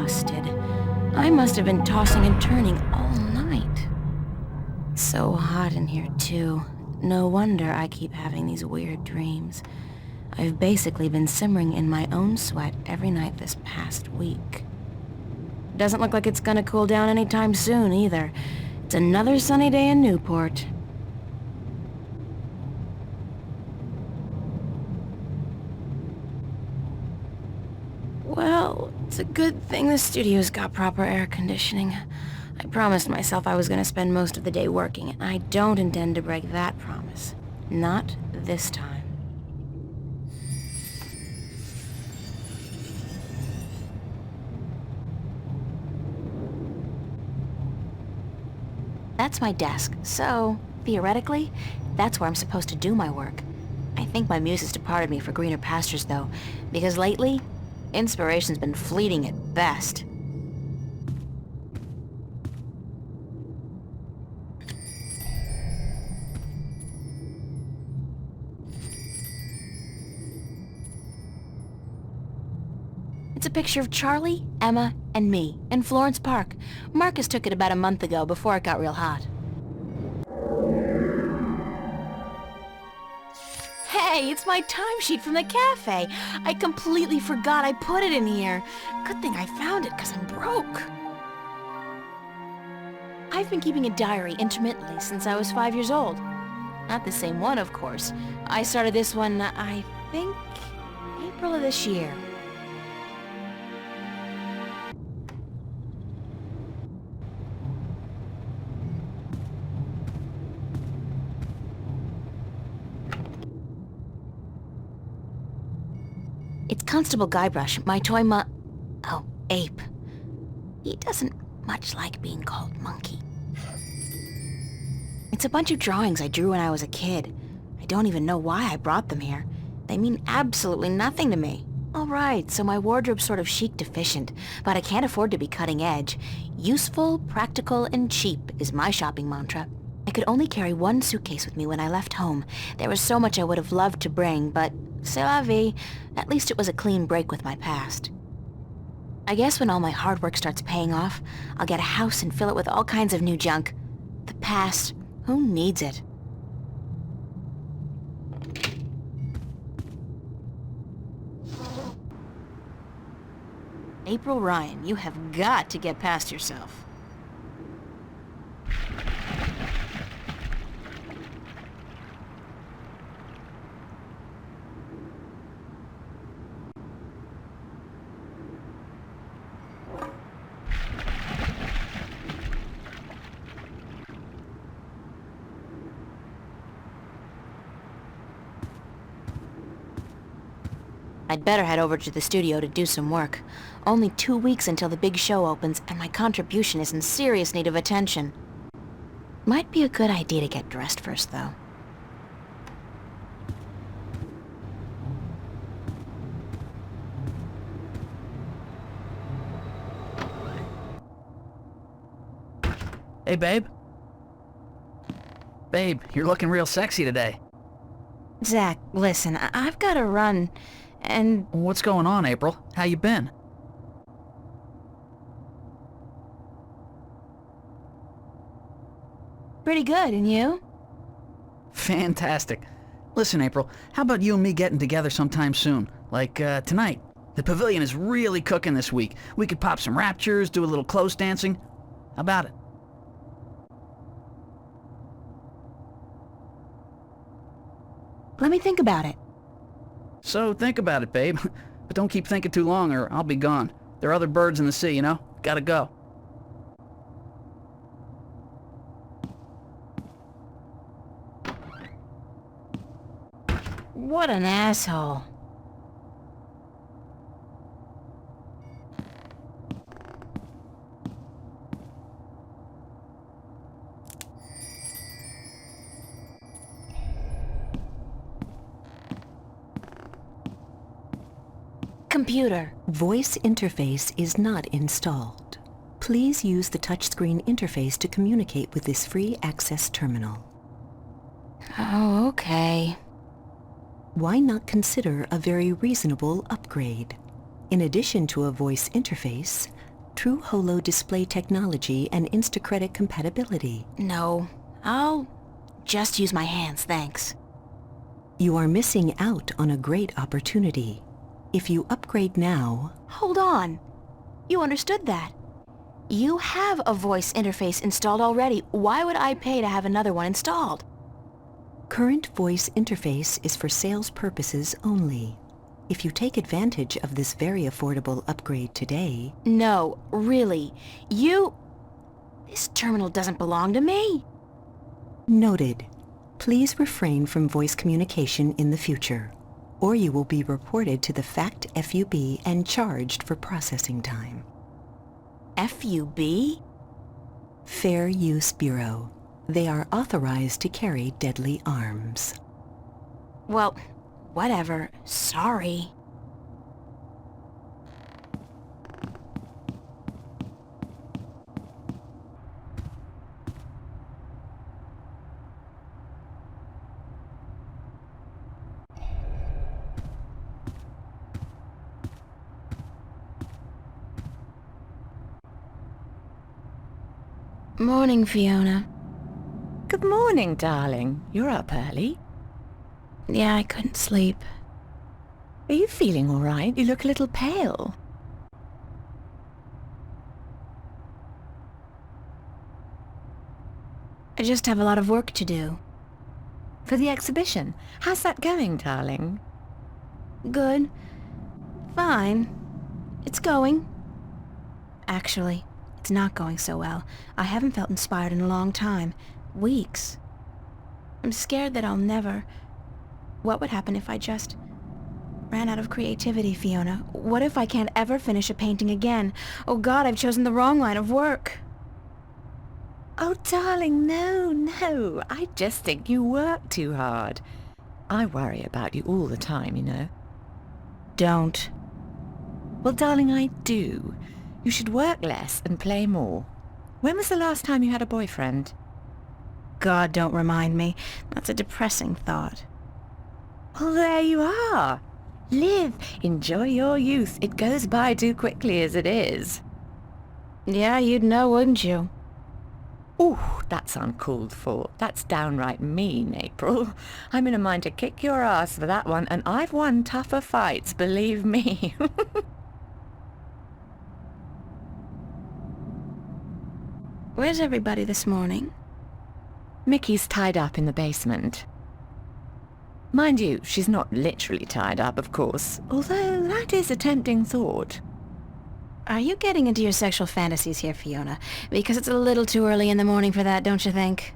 exhausted. I must have been tossing and turning all night. It's so hot in here, too. No wonder I keep having these weird dreams. I've basically been simmering in my own sweat every night this past week. Doesn't look like it's gonna cool down anytime soon, either. It's another sunny day in Newport. Well, it's a good thing the studio's got proper air conditioning. I promised myself I was gonna spend most of the day working, and I don't intend to break that promise. Not this time. That's my desk, so, theoretically, that's where I'm supposed to do my work. I think my muse has departed me for greener pastures, though, because lately, inspiration's been fleeting at best. It's a picture of Charlie, Emma, and me in Florence Park. Marcus took it about a month ago before it got real hot. Hey, it's my timesheet from the cafe. I completely forgot I put it in here. Good thing I found it, 'cause I'm broke. I've been keeping a diary intermittently since I was 5 years old. Not the same one, of course. I started this one, I think, April of this year. It's Constable Guybrush, my toy ape. He doesn't much like being called Monkey. It's a bunch of drawings I drew when I was a kid. I don't even know why I brought them here. They mean absolutely nothing to me. Alright, so my wardrobe's sort of chic deficient, but I can't afford to be cutting edge. Useful, practical, and cheap is my shopping mantra. I could only carry one suitcase with me when I left home. There was so much I would have loved to bring, but c'est la vie. At least it was a clean break with my past. I guess when all my hard work starts paying off, I'll get a house and fill it with all kinds of new junk. The past, who needs it? April Ryan, you have got to get past yourself. I'd better head over to the studio to do some work. Only 2 weeks until the big show opens, and my contribution is in serious need of attention. Might be a good idea to get dressed first, though. Hey, babe. Babe, you're looking real sexy today. Zach, listen, I've got to run, and... What's going on, April? How you been? Pretty good, and you? Fantastic. Listen, April, how about you and me getting together sometime soon? Like, tonight. The pavilion is really cooking this week. We could pop some raptures, do a little close dancing. How about it? Let me think about it. So think about it, babe. But don't keep thinking too long or I'll be gone. There are other birds in the sea, you know? Gotta go. What an asshole. Computer. Voice interface is not installed. Please use the touchscreen interface to communicate with this free access terminal. Oh, okay. Why not consider a very reasonable upgrade? In addition to a voice interface, True Holo display technology and Instacredit compatibility. No, I'll just use my hands, thanks. You are missing out on a great opportunity. If you upgrade now... Hold on. You understood that. You have a voice interface installed already. Why would I pay to have another one installed? Current voice interface is for sales purposes only. If you take advantage of this very affordable upgrade today... No, really. This terminal doesn't belong to me. Noted. Please refrain from voice communication in the future, or you will be reported to the FACT FUB and charged for processing time. FUB? Fair Use Bureau. They are authorized to carry deadly arms. Well, whatever. Sorry. Morning, Fiona. Good morning, darling. You're up early. Yeah, I couldn't sleep. Are you feeling all right? You look a little pale. I just have a lot of work to do. For the exhibition. How's that going, darling? Good. Fine. It's going. Actually, it's not going so well. I haven't felt inspired in a long time. Weeks. I'm scared that I'll never... What would happen if I just ran out of creativity, Fiona? What if I can't ever finish a painting again? Oh God, I've chosen the wrong line of work. Oh, darling, no. I just think you work too hard. I worry about you all the time, you know. Don't. Well, darling, I do. You should work less and play more. When was the last time you had a boyfriend? God, don't remind me. That's a depressing thought. Well, there you are. Live. Enjoy your youth. It goes by too quickly as it is. Yeah, you'd know, wouldn't you? Ooh, that's uncalled for. That's downright mean, April. I'm in a mind to kick your ass for that one, and I've won tougher fights, believe me. Where's everybody this morning? Mickey's tied up in the basement. Mind you, she's not literally tied up, of course, although that is a tempting thought. Are you getting into your sexual fantasies here, Fiona? Because it's a little too early in the morning for that, don't you think?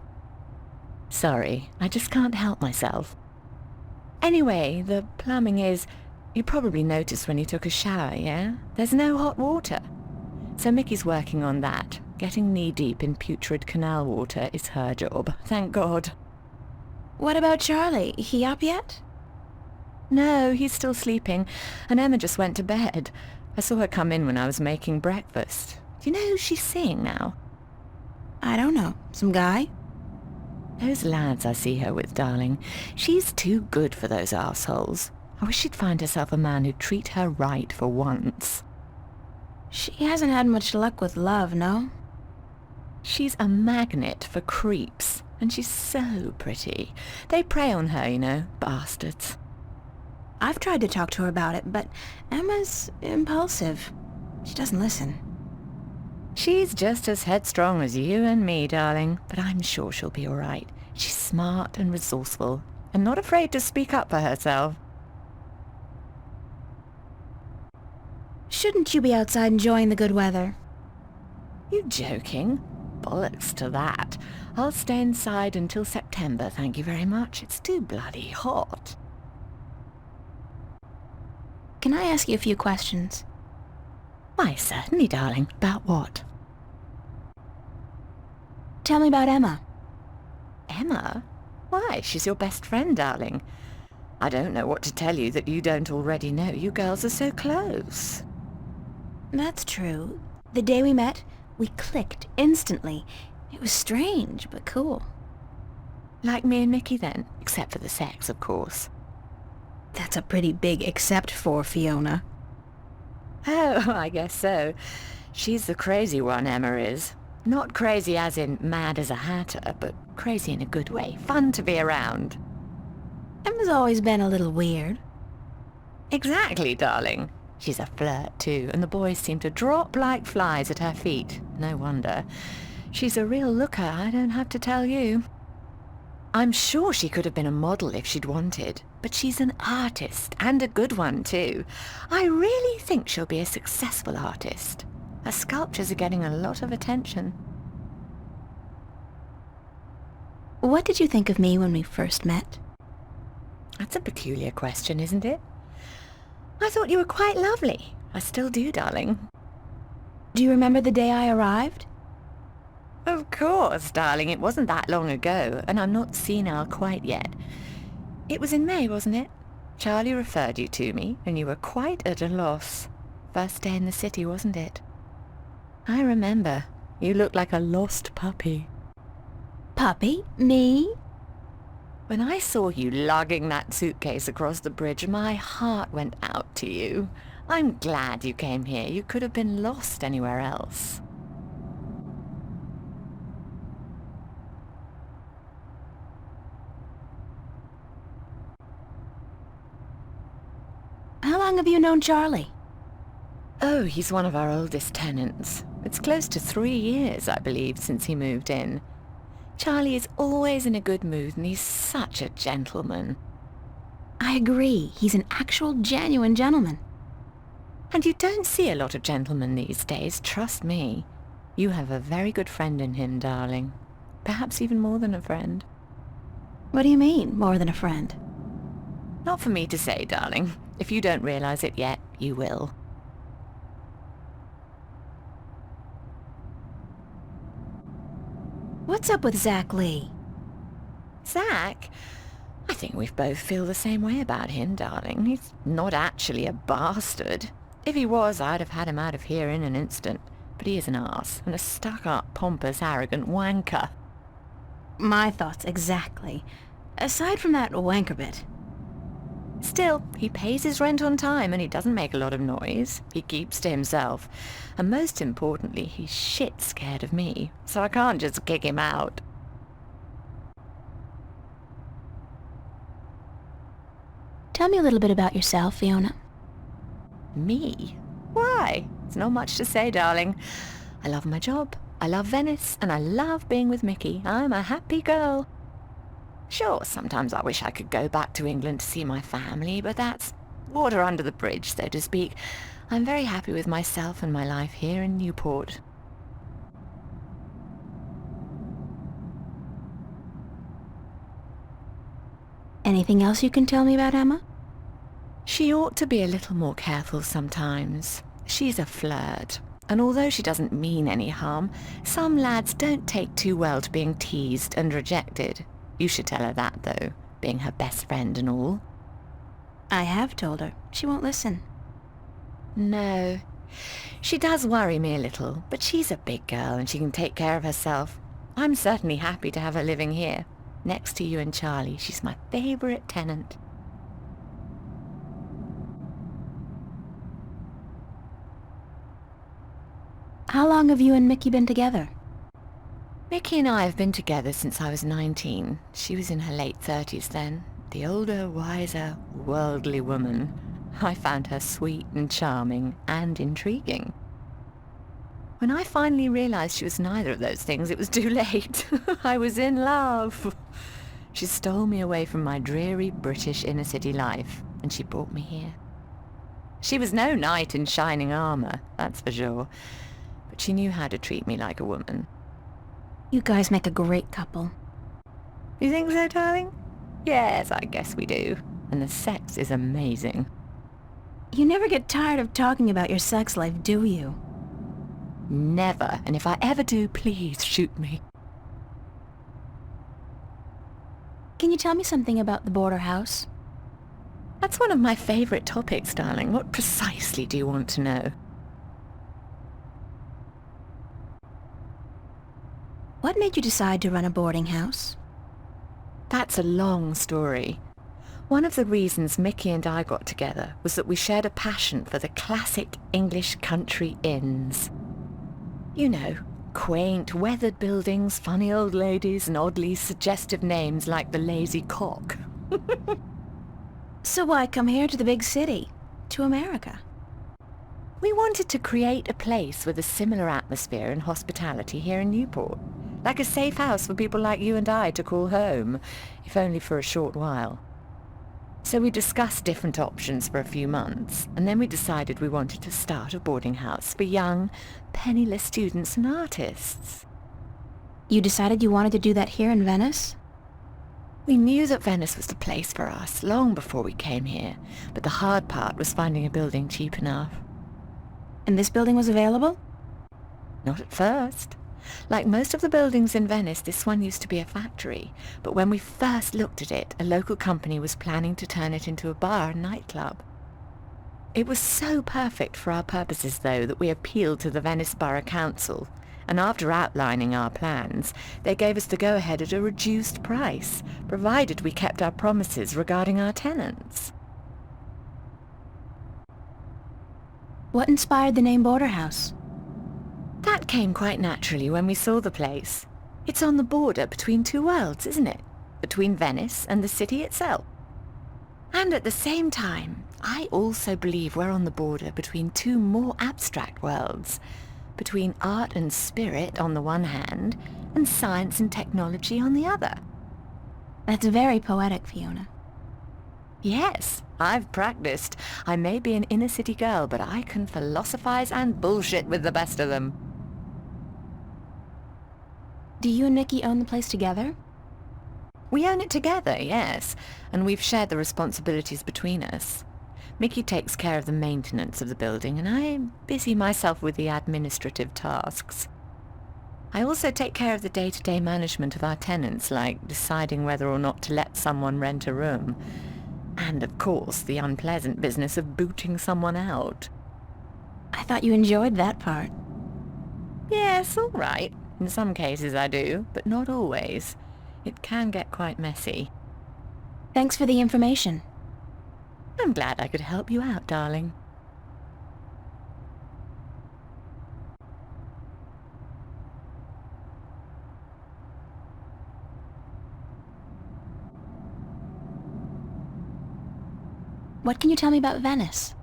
Sorry, I just can't help myself. Anyway, the plumbing is... You probably noticed when you took a shower, yeah? There's no hot water. So Mickey's working on that. Getting knee-deep in putrid canal water is her job, thank God. What about Charlie? He up yet? No, he's still sleeping, and Emma just went to bed. I saw her come in when I was making breakfast. Do you know who she's seeing now? I don't know. Some guy? Those lads I see her with, darling. She's too good for those arseholes. I wish she'd find herself a man who'd treat her right for once. She hasn't had much luck with love, no? She's a magnet for creeps, and she's so pretty. They prey on her, you know, bastards. I've tried to talk to her about it, but Emma's impulsive. She doesn't listen. She's just as headstrong as you and me, darling, but I'm sure she'll be all right. She's smart and resourceful, and not afraid to speak up for herself. Shouldn't you be outside enjoying the good weather? You joking? Bollocks to that. I'll stay inside until September, thank you very much. It's too bloody hot. Can I ask you a few questions? Why, certainly, darling. About what? Tell me about Emma. Emma? Why, she's your best friend, darling. I don't know what to tell you that you don't already know. You girls are so close. That's true. The day we met, we clicked instantly. It was strange, but cool. Like me and Mickey then, except for the sex, of course. That's a pretty big except for, Fiona. Oh, I guess so. She's the crazy one, Emma is. Not crazy as in mad as a hatter, but crazy in a good way. Fun to be around. Emma's always been a little weird. Exactly, darling. She's a flirt too, and the boys seem to drop like flies at her feet. No wonder. She's a real looker, I don't have to tell you. I'm sure she could have been a model if she'd wanted, but she's an artist, and a good one too. I really think she'll be a successful artist. Her sculptures are getting a lot of attention. What did you think of me when we first met? That's a peculiar question, isn't it? I thought you were quite lovely. I still do, darling. Do you remember the day I arrived? Of course, darling. It wasn't that long ago, and I'm not senile quite yet. It was in May, wasn't it? Charlie referred you to me, and you were quite at a loss. First day in the city, wasn't it? I remember. You looked like a lost puppy. Puppy? Me? When I saw you lugging that suitcase across the bridge, my heart went out to you. I'm glad you came here. You could have been lost anywhere else. How long have you known Charlie? Oh, he's one of our oldest tenants. It's close to 3 years, I believe, since he moved in. Charlie is always in a good mood, and he's such a gentleman. I agree. He's an actual, genuine gentleman. And you don't see a lot of gentlemen these days, trust me. You have a very good friend in him, darling. Perhaps even more than a friend. What do you mean, more than a friend? Not for me to say, darling. If you don't realize it yet, you will. What's up with Zach Lee? Zach? I think we both feel the same way about him, darling. He's not actually a bastard. If he was, I'd have had him out of here in an instant. But he is an arse, and a stuck-up, pompous, arrogant wanker. My thoughts exactly. Aside from that wanker bit. Still, he pays his rent on time and he doesn't make a lot of noise. He keeps to himself. And most importantly, he's shit scared of me, so I can't just kick him out. Tell me a little bit about yourself, Fiona. Me? Why? It's not much to say, darling. I love my job, I love Venice, and I love being with Mickey. I'm a happy girl. Sure, sometimes I wish I could go back to England to see my family, but that's water under the bridge, so to speak. I'm very happy with myself and my life here in Newport. Anything else you can tell me about Emma? She ought to be a little more careful sometimes. She's a flirt, and although she doesn't mean any harm, some lads don't take too well to being teased and rejected. You should tell her that, though, being her best friend and all. I have told her. She won't listen. No. She does worry me a little, but she's a big girl and she can take care of herself. I'm certainly happy to have her living here. Next to you and Charlie, she's my favourite tenant. How long have you and Mickey been together? Mickey and I have been together since I was 19. She was in her late 30s then. The older, wiser, worldly woman. I found her sweet and charming and intriguing. When I finally realized she was neither of those things, it was too late. I was in love. She stole me away from my dreary British inner-city life, and she brought me here. She was no knight in shining armor, that's for sure, but she knew how to treat me like a woman. You guys make a great couple. You think so, darling? Yes, I guess we do. And the sex is amazing. You never get tired of talking about your sex life, do you? Never. And if I ever do, please shoot me. Can you tell me something about the border house? That's one of my favorite topics, darling. What precisely do you want to know? What made you decide to run a boarding house? That's a long story. One of the reasons Mickey and I got together was that we shared a passion for the classic English country inns. You know, quaint, weathered buildings, funny old ladies, and oddly suggestive names like the Lazy Cock. So why come here to the big city? To America? We wanted to create a place with a similar atmosphere and hospitality here in Newport. Like a safe house for people like you and I to call home, if only for a short while. So we discussed different options for a few months, and then we decided we wanted to start a boarding house for young, penniless students and artists. You decided you wanted to do that here in Venice? We knew that Venice was the place for us long before we came here, but the hard part was finding a building cheap enough. And this building was available? Not at first. Like most of the buildings in Venice, this one used to be a factory, but when we first looked at it, a local company was planning to turn it into a bar and nightclub. It was so perfect for our purposes, though, that we appealed to the Venice Borough Council, and after outlining our plans, they gave us the go-ahead at a reduced price, provided we kept our promises regarding our tenants. What inspired the name Border House? That came quite naturally when we saw the place. It's on the border between two worlds, isn't it? Between Venice and the city itself. And at the same time, I also believe we're on the border between two more abstract worlds. Between art and spirit on the one hand, and science and technology on the other. That's very poetic, Fiona. Yes, I've practiced. I may be an inner-city girl, but I can philosophize and bullshit with the best of them. Do you and Nikki own the place together? We own it together, yes, and we've shared the responsibilities between us. Mickey takes care of the maintenance of the building, and I busy myself with the administrative tasks. I also take care of the day-to-day management of our tenants, like deciding whether or not to let someone rent a room. And, of course, the unpleasant business of booting someone out. I thought you enjoyed that part. Yes, all right. In some cases I do, but not always. It can get quite messy. Thanks for the information. I'm glad I could help you out, darling. What can you tell me about Venice?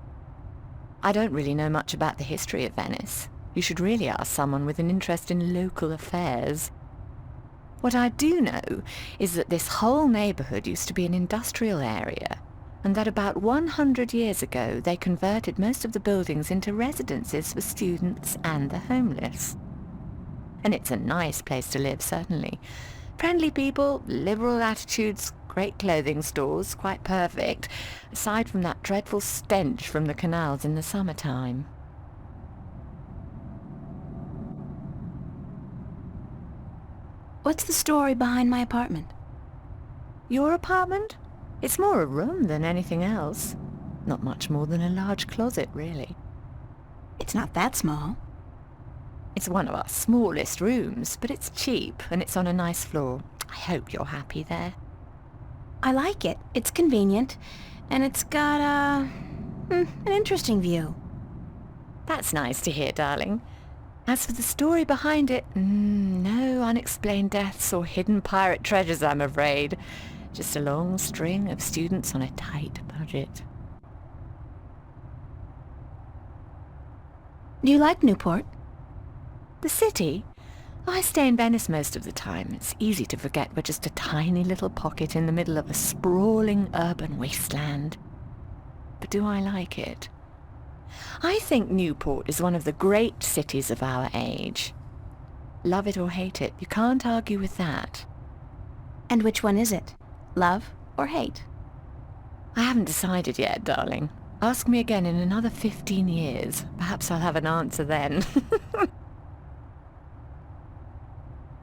I don't really know much about the history of Venice. You should really ask someone with an interest in local affairs. What I do know is that this whole neighborhood used to be an industrial area, and that about 100 years ago they converted most of the buildings into residences for students and the homeless. And it's a nice place to live, certainly. Friendly people, liberal attitudes, great clothing stores, quite perfect, aside from that dreadful stench from the canals in the summertime. What's the story behind my apartment? Your apartment? It's more a room than anything else. Not much more than a large closet, really. It's not that small. It's one of our smallest rooms, but it's cheap and it's on a nice floor. I hope you're happy there. I like it. It's convenient, and it's got an interesting view. That's nice to hear, darling. As for the story behind it, no unexplained deaths or hidden pirate treasures, I'm afraid. Just a long string of students on a tight budget. Do you like Newport? The city? I stay in Venice most of the time. It's easy to forget we're just a tiny little pocket in the middle of a sprawling urban wasteland. But do I like it? I think Newport is one of the great cities of our age. Love it or hate it, you can't argue with that. And which one is it? Love or hate? I haven't decided yet, darling. Ask me again in another 15 years. Perhaps I'll have an answer then.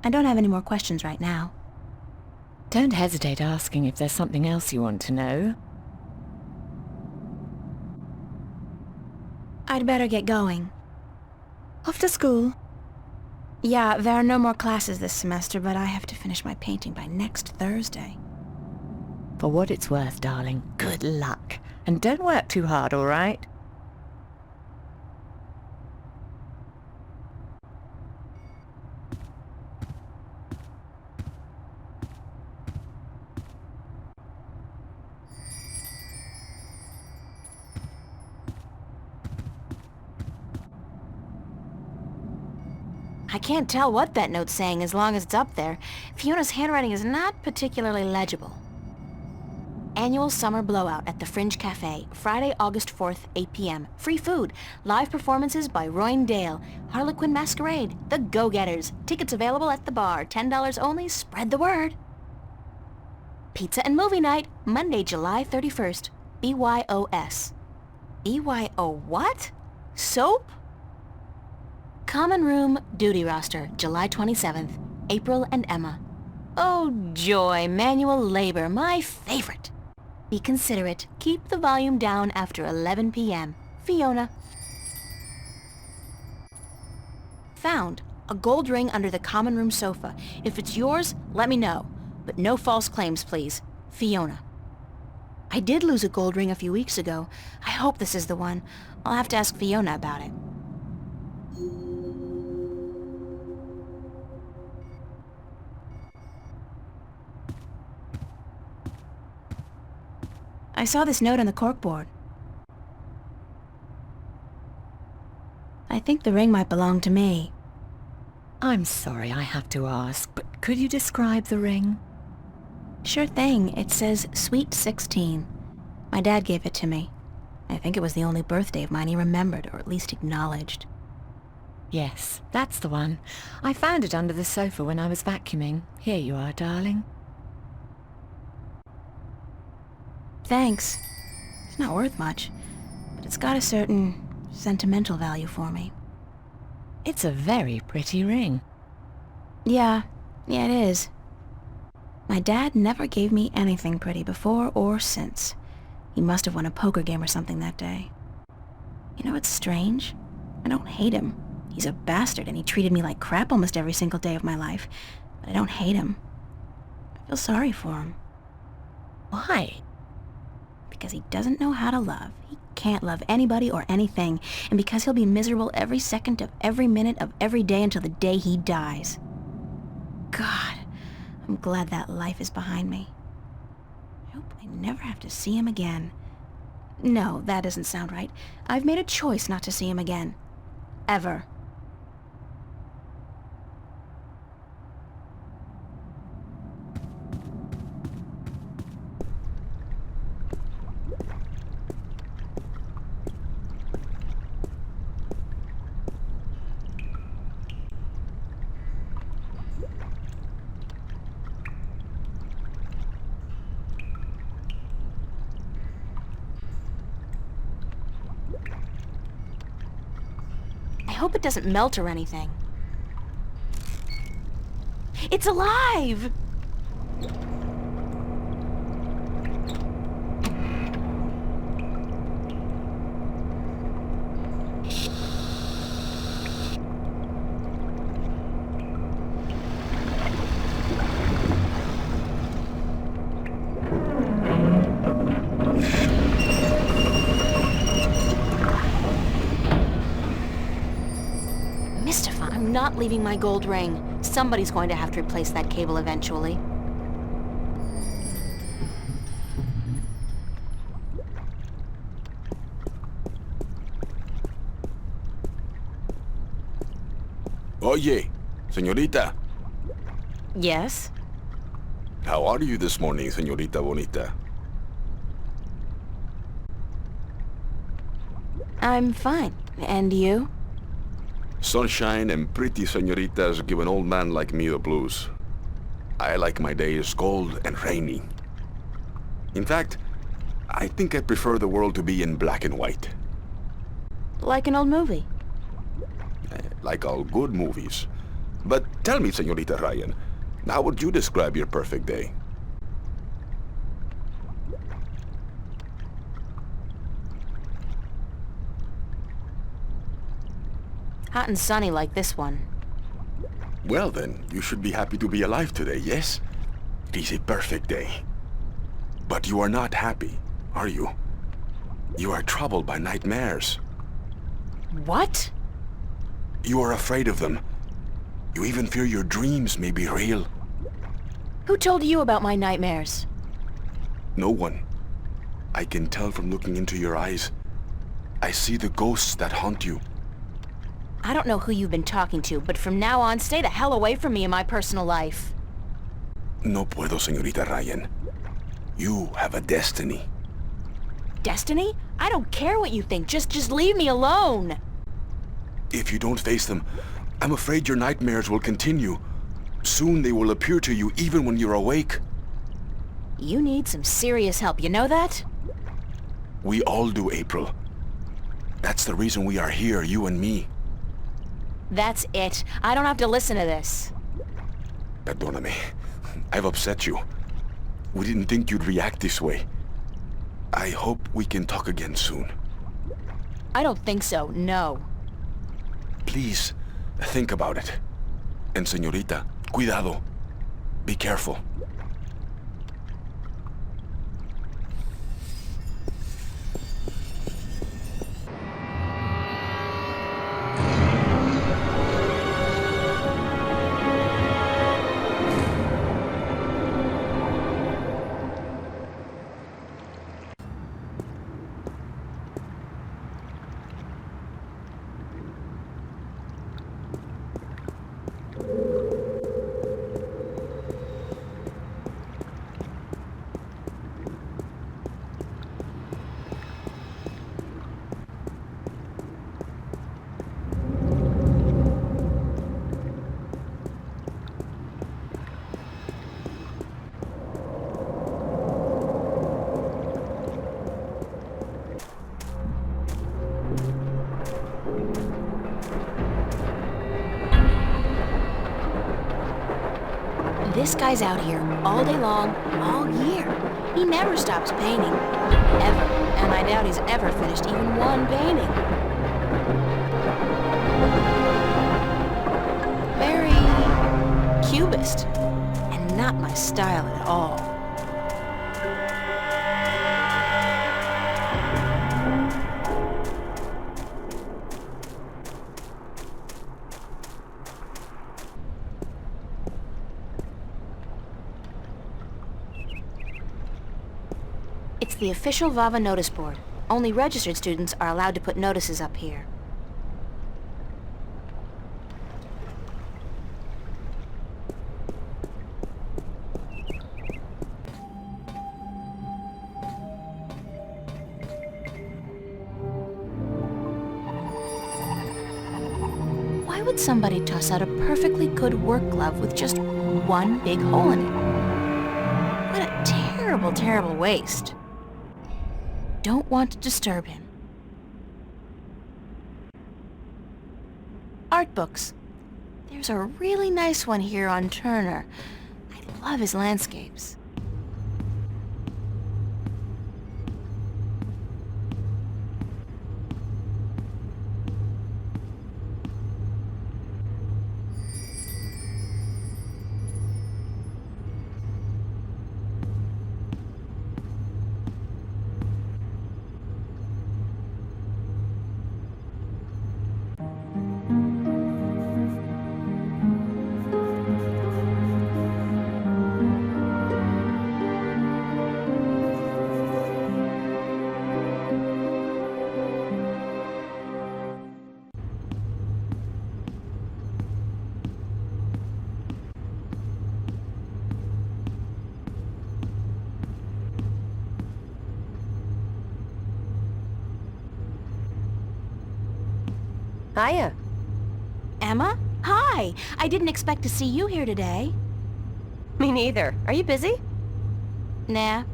I don't have any more questions right now. Don't hesitate asking if there's something else you want to know. I'd better get going. Off to school? Yeah, there are no more classes this semester, but I have to finish my painting by next Thursday. For what it's worth, darling, good luck. And don't work too hard, all right? I can't tell what that note's saying as long as it's up there. Fiona's handwriting is not particularly legible. Annual summer blowout at the Fringe Cafe, Friday, August 4th, 8 p.m. Free food. Live performances by Royne Dale. Harlequin Masquerade. The Go-Getters. Tickets available at the bar. $10 only. Spread the word. Pizza and movie night, Monday, July 31st. BYOS. BYO what? Soap? Common room duty roster, July 27th. April and Emma. Oh joy, manual labor, my favorite. Be considerate. Keep the volume down after 11 p.m. Fiona. Found. A gold ring under the common room sofa. If it's yours, let me know. But no false claims, please. Fiona. I did lose a gold ring a few weeks ago. I hope this is the one. I'll have to ask Fiona about it. I saw this note on the corkboard. I think the ring might belong to me. I'm sorry I have to ask, but could you describe the ring? Sure thing. It says Sweet 16. My dad gave it to me. I think it was the only birthday of mine he remembered, or at least acknowledged. Yes, that's the one. I found it under the sofa when I was vacuuming. Here you are, darling. Thanks. It's not worth much, but it's got a certain sentimental value for me. It's a very pretty ring. Yeah, it is. My dad never gave me anything pretty before or since. He must have won a poker game or something that day. You know what's strange? I don't hate him. He's a bastard and he treated me like crap almost every single day of my life. But I don't hate him. I feel sorry for him. Why? Because he doesn't know how to love. He can't love anybody or anything, and because he'll be miserable every second of every minute of every day until the day he dies. God, I'm glad that life is behind me. I hope I never have to see him again. No, that doesn't sound right. I've made a choice not to see him again. Ever. I hope it doesn't melt or anything. It's alive! I'm not leaving my gold ring. Somebody's going to have to replace that cable eventually. Oye, señorita. Yes? How are you this morning, señorita bonita? I'm fine. And you? Sunshine and pretty señoritas give an old man like me the blues. I like my days cold and rainy. In fact, I think I prefer the world to be in black and white. Like an old movie. Like all good movies. But tell me, señorita Ryan, how would you describe your perfect day? Hot and sunny like this one. Well then, you should be happy to be alive today, yes? It is a perfect day. But you are not happy, are you? You are troubled by nightmares. What? You are afraid of them. You even fear your dreams may be real. Who told you about my nightmares? No one. I can tell from looking into your eyes. I see the ghosts that haunt you. I don't know who you've been talking to, but from now on, stay the hell away from me in my personal life. No puedo, señorita Ryan. You have a destiny. Destiny? I don't care what you think. Just leave me alone. If you don't face them, I'm afraid your nightmares will continue. Soon they will appear to you even when you're awake. You need some serious help, you know that? We all do, April. That's the reason we are here, you and me. That's it. I don't have to listen to this. Perdóname. I've upset you. We didn't think you'd react this way. I hope we can talk again soon. I don't think so, no. Please, think about it. And señorita, cuidado. Be careful. This guy's out here all day long, all year. He never stops painting. Ever. And I doubt he's ever finished even one painting. Very cubist. And not my style at all. It's the official VAVA notice board. Only registered students are allowed to put notices up here. Why would somebody toss out a perfectly good work glove with just one big hole in it? What a terrible, terrible waste. Don't want to disturb him. Art books. There's a really nice one here on Turner. I love his landscapes. Hiya. Emma? Hi! I didn't expect to see you here today. Me neither. Are you busy? Nah.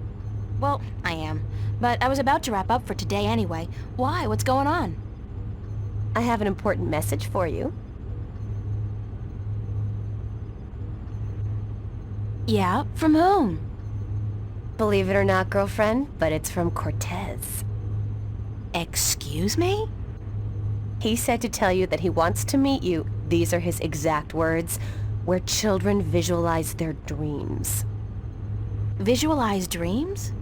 Well, I am. But I was about to wrap up for today anyway. Why? What's going on? I have an important message for you. Yeah? From whom? Believe it or not, girlfriend, but it's from Cortez. Excuse me? He said to tell you that he wants to meet you, these are his exact words, where children visualize their dreams. Visualize dreams?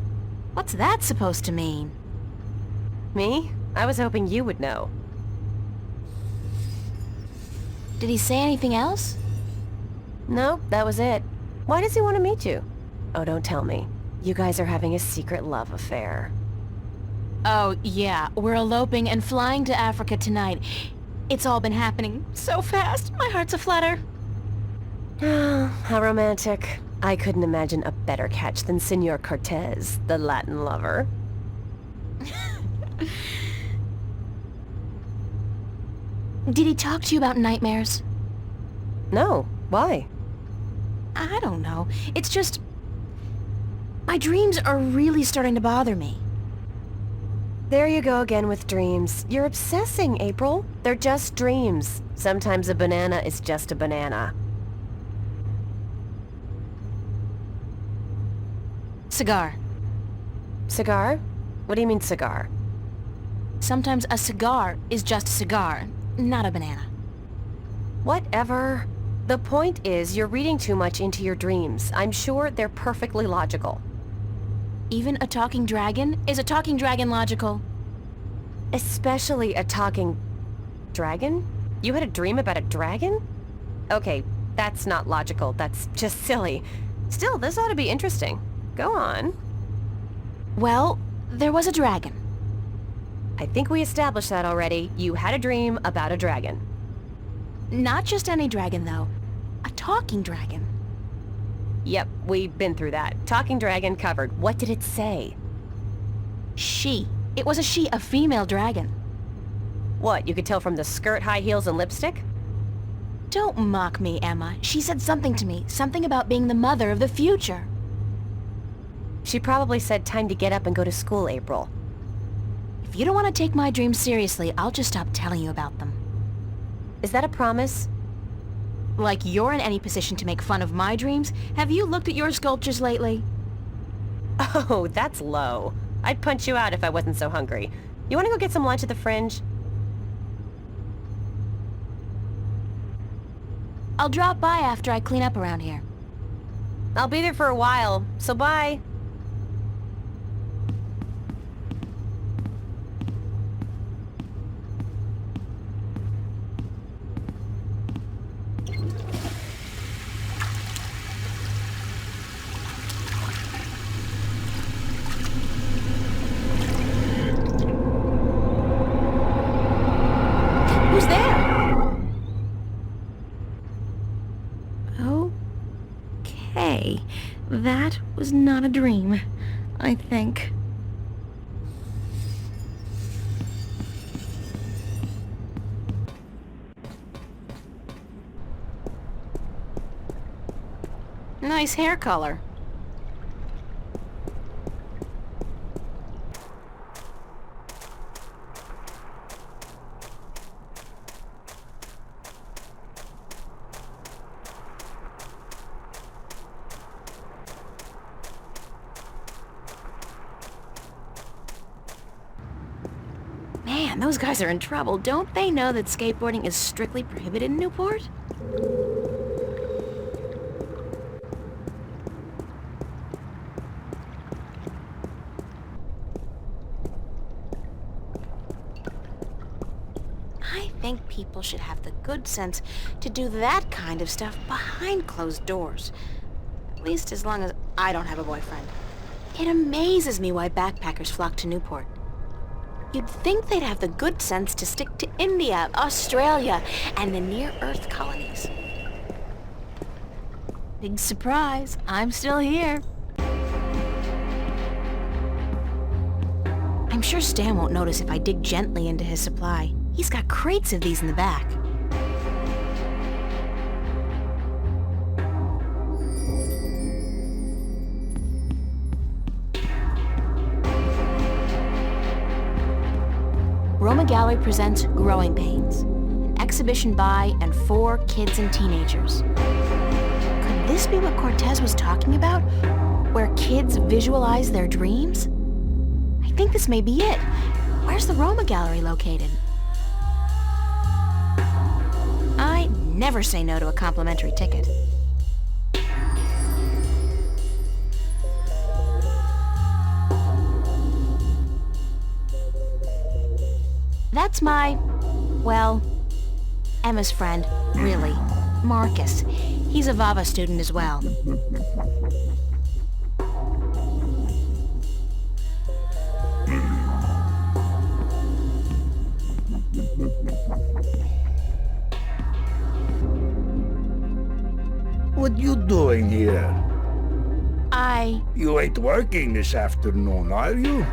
What's that supposed to mean? Me? I was hoping you would know. Did he say anything else? No, that was it. Why does he want to meet you? Oh, don't tell me. You guys are having a secret love affair. Oh, yeah. We're eloping and flying to Africa tonight. It's all been happening so fast. My heart's a flutter. How romantic. I couldn't imagine a better catch than Senor Cortez, the Latin lover. Did he talk to you about nightmares? No. Why? I don't know. It's just... my dreams are really starting to bother me. There you go again with dreams. You're obsessing, April. They're just dreams. Sometimes a banana is just a banana. Cigar. Cigar? What do you mean cigar? Sometimes a cigar is just a cigar, not a banana. Whatever. The point is, you're reading too much into your dreams. I'm sure they're perfectly logical. Even a talking dragon? Is a talking dragon logical? Especially a talking... dragon? You had a dream about a dragon? Okay, that's not logical. That's just silly. Still, this ought to be interesting. Go on. Well, there was a dragon. I think we established that already. You had a dream about a dragon. Not just any dragon, though. A talking dragon. Yep, we've been through that. Talking dragon covered. What did it say? She. It was a she, a female dragon. What, you could tell from the skirt, high heels, and lipstick? Don't mock me, Emma. She said something to me. Something about being the mother of the future. She probably said time to get up and go to school, April. If you don't want to take my dreams seriously, I'll just stop telling you about them. Is that a promise? Like you're in any position to make fun of my dreams? Have you looked at your sculptures lately? Oh, that's low. I'd punch you out if I wasn't so hungry. You want to go get some lunch at the Fringe? I'll drop by after I clean up around here. I'll be there for a while, so bye. Who's there? Okay, that was not a dream, I think. Nice hair color. Man, those guys are in trouble. Don't they know that skateboarding is strictly prohibited in Newport? I think people should have the good sense to do that kind of stuff behind closed doors. At least as long as I don't have a boyfriend. It amazes me why backpackers flock to Newport. You'd think they'd have the good sense to stick to India, Australia, and the near-Earth colonies. Big surprise, I'm still here. I'm sure Stan won't notice if I dig gently into his supply. He's got crates of these in the back. Roma Gallery presents Growing Pains, an exhibition by and for kids and teenagers. Could this be what Cortez was talking about? Where kids visualize their dreams? I think this may be it. Where's the Roma Gallery located? I never say no to a complimentary ticket. That's well, Emma's friend, really, Marcus. He's a VAVA student as well. What you doing here? You ain't working this afternoon, are you?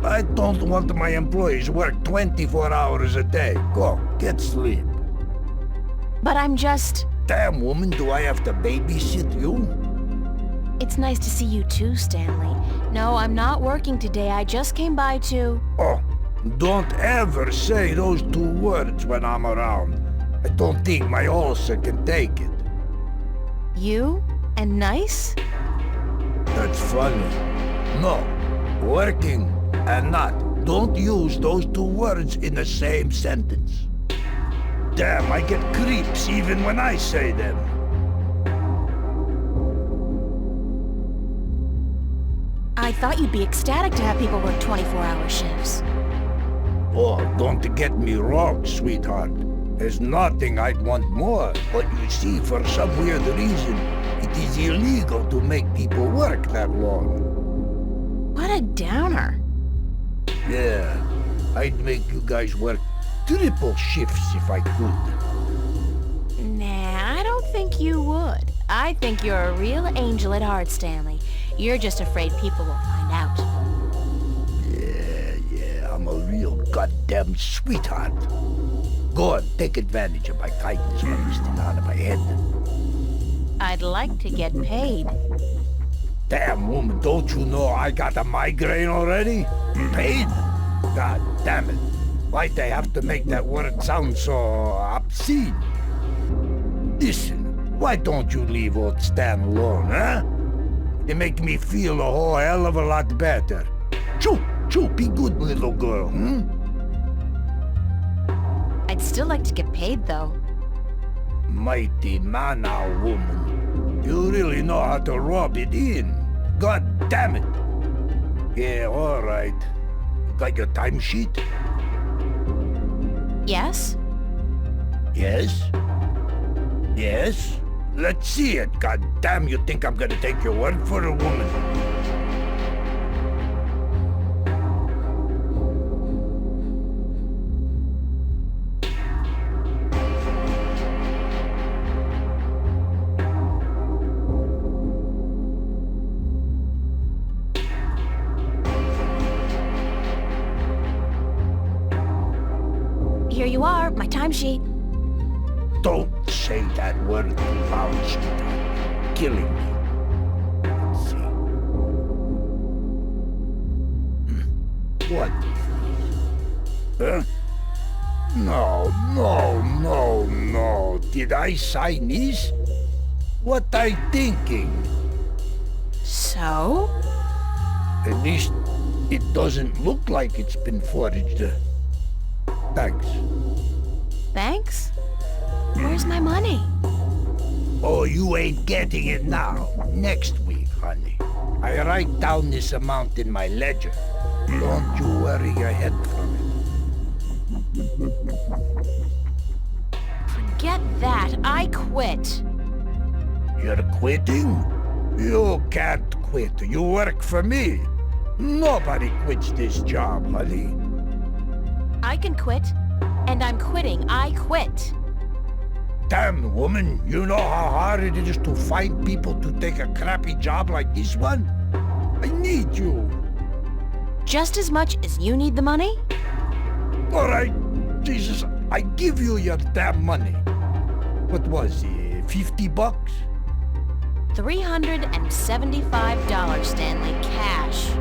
I don't want my employees work 24 hours a day. Go, get sleep. But I'm just... Damn, woman, do I have to babysit you? It's nice to see you too, Stanley. No, I'm not working today. I just came by to... Oh, don't ever say those two words when I'm around. I don't think my ulcer can take it. You? And nice? That's funny. No, working and not. Don't use those two words in the same sentence. Damn, I get creeps even when I say them. I thought you'd be ecstatic to have people work 24-hour shifts. Oh, don't get me wrong, sweetheart. There's nothing I'd want more. But you see, for some weird reason, it is illegal to make people work that long. What a downer. Yeah, I'd make you guys work triple shifts if I could. Nah, I don't think you would. I think you're a real angel at heart, Stanley. You're just afraid people will find out. Yeah, I'm a real goddamn sweetheart. Go on, take advantage of my kindness while you're still out of my head. I'd like to get paid. Damn, woman, don't you know I got a migraine already? Paid? God damn it. Why'd they have to make that word sound so obscene? Listen, why don't you leave old Stan alone, huh? They make me feel a whole hell of a lot better. Choo, be good, little girl, I'd still like to get paid, though. Mighty mana, woman. You really know how to rub it in. God damn it. Yeah, all right. You got your timesheet? Yes? Yes? Yes? Let's see it. God damn, you think I'm gonna take your word for a woman? Here you are, my timesheet. Don't say that word too loud, sweetheart. Killing me. Let's see. What is this? Huh? No. Did I sign this? What I thinking? So? At least it doesn't look like it's been forged. Thanks. Thanks? Where's my money? Oh, you ain't getting it now. Next week, honey. I write down this amount in my ledger. Don't you worry your head from it. Forget that. I quit. You're quitting? You can't quit. You work for me. Nobody quits this job, honey. I can quit. And I'm quitting. I quit. Damn, woman, you know how hard it is to find people to take a crappy job like this one? I need you. Just as much as you need the money? All right, Jesus, I give you your damn money. What was it, 50 bucks? $375, Stanley, cash.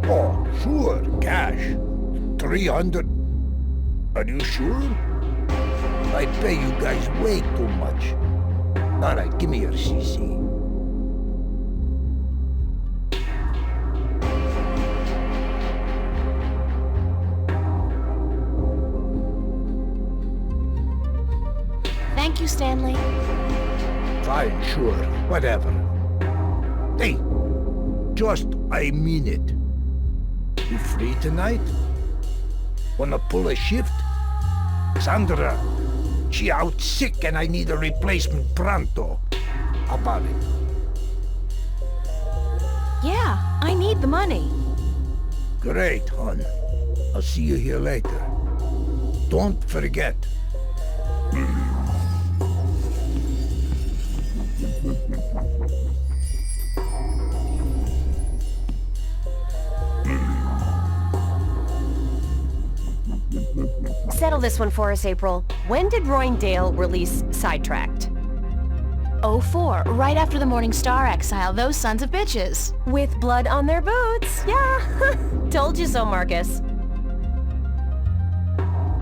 Oh, sure, cash. 300. Are you sure? I pay you guys way too much. All right, give me your CC. Thank you, Stanley. Fine, sure, whatever. Hey, I mean it. You free tonight? Wanna pull a shift? Sandra, she out sick and I need a replacement pronto. How about it? Yeah, I need the money. Great, hon. I'll see you here later. don't forget. Settle this one for us, April. When did Roy and Dale release Sidetracked? '04, right after the Morning Star exile, those sons of bitches. With blood on their boots. Yeah, told you so, Marcus.